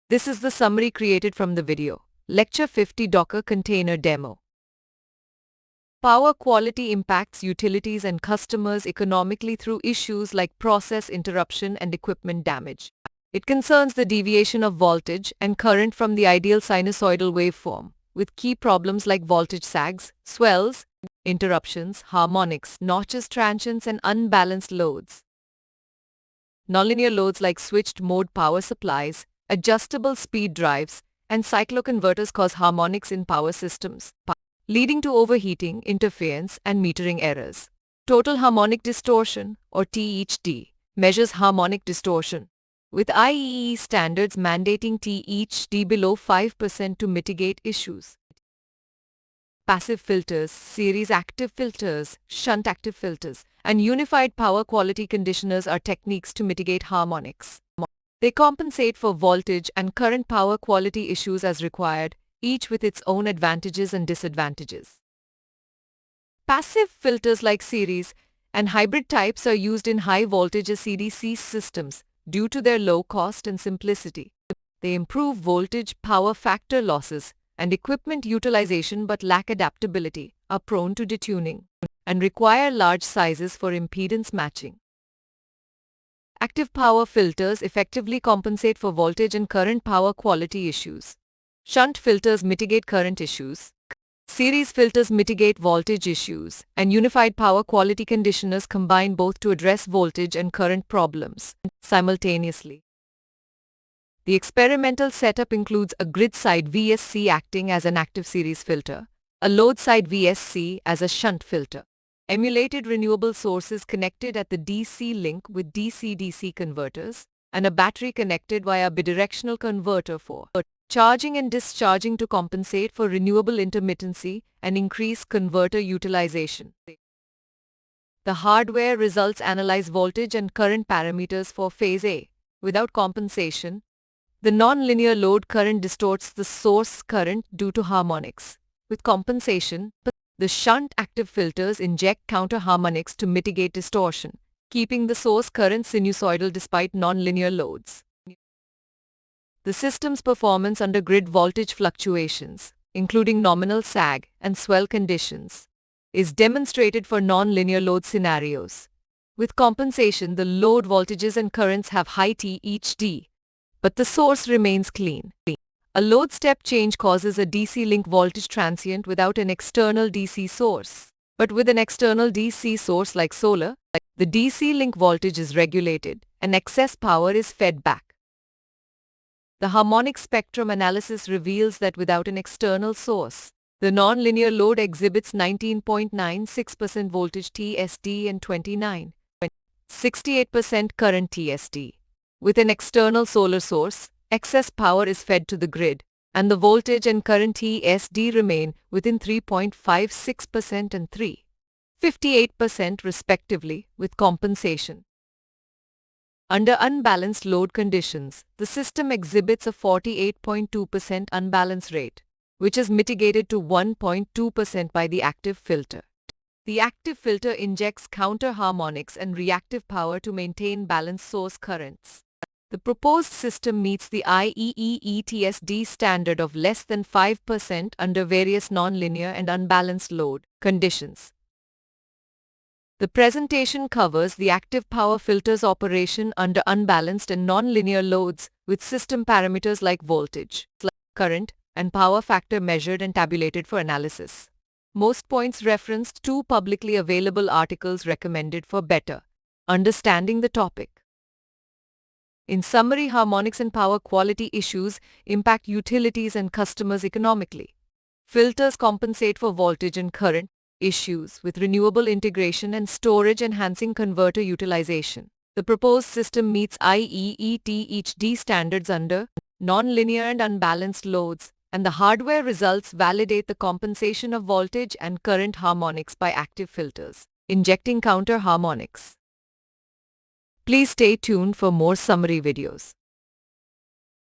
This is the summary created from the video. Lecture 50 Docker Container Demo. Power quality impacts utilities and customers economically through issues like process interruption and equipment damage. It concerns the deviation of voltage and current from the ideal sinusoidal waveform, with key problems like voltage sags, swells, interruptions, harmonics, notches, transients, and unbalanced loads. Nonlinear loads like switched mode power supplies, adjustable speed drives, and cycloconverters cause harmonics in power systems, leading to overheating, interference, and metering errors. Total harmonic distortion, or THD, measures harmonic distortion, with IEEE standards mandating THD below 5% to mitigate issues. Passive filters, series active filters, shunt active filters, and unified power quality conditioners are techniques to mitigate harmonics. They compensate for voltage and current power quality issues as required, each with its own advantages and disadvantages. Passive filters like series and hybrid types are used in high-voltage AC/DC systems due to their low cost and simplicity. They improve voltage, power factor losses, and equipment utilization but lack adaptability, are prone to detuning, and require large sizes for impedance matching. Active power filters effectively compensate for voltage and current power quality issues. Shunt filters mitigate current issues. Series filters mitigate voltage issues, and unified power quality conditioners combine both to address voltage and current problems simultaneously. The experimental setup includes a grid-side VSC acting as an active series filter, a load-side VSC as a shunt filter, emulated renewable sources connected at the DC link with DC-DC converters, and a battery connected via bidirectional converter for charging and discharging to compensate for renewable intermittency and increase converter utilization. The hardware results analyze voltage and current parameters for phase A. Without compensation, the nonlinear load current distorts the source current due to harmonics. With compensation, the shunt active filters inject counter harmonics to mitigate distortion, keeping the source current sinusoidal despite nonlinear loads. The system's performance under grid voltage fluctuations, including nominal sag and swell conditions, is demonstrated for nonlinear load scenarios. With compensation, the load voltages and currents have high THD, but the source remains clean. A load step change causes a DC link voltage transient without an external DC source. But with an external DC source like solar, the DC link voltage is regulated and excess power is fed back. The harmonic spectrum analysis reveals that without an external source, the nonlinear load exhibits 19.96% voltage TSD and 29.68% current TSD. With an external solar source, excess power is fed to the grid, and the voltage and current TSD remain within 3.56% and 3.58% respectively, with compensation. Under unbalanced load conditions, the system exhibits a 48.2% unbalance rate, which is mitigated to 1.2% by the active filter. The active filter injects counter harmonics and reactive power to maintain balanced source currents. The proposed system meets the IEEE TSD standard of less than 5% under various nonlinear and unbalanced load conditions. The presentation covers the active power filter's operation under unbalanced and nonlinear loads with system parameters like voltage, current, and power factor measured and tabulated for analysis. Most points referenced two publicly available articles recommended for better understanding the topic. In summary, harmonics and power quality issues impact utilities and customers economically. Filters compensate for voltage and current issues with renewable integration and storage enhancing converter utilization. The proposed system meets IEEE THD standards under nonlinear and unbalanced loads, and the hardware results validate the compensation of voltage and current harmonics by active filters, injecting counter harmonics. Please stay tuned for more summary videos.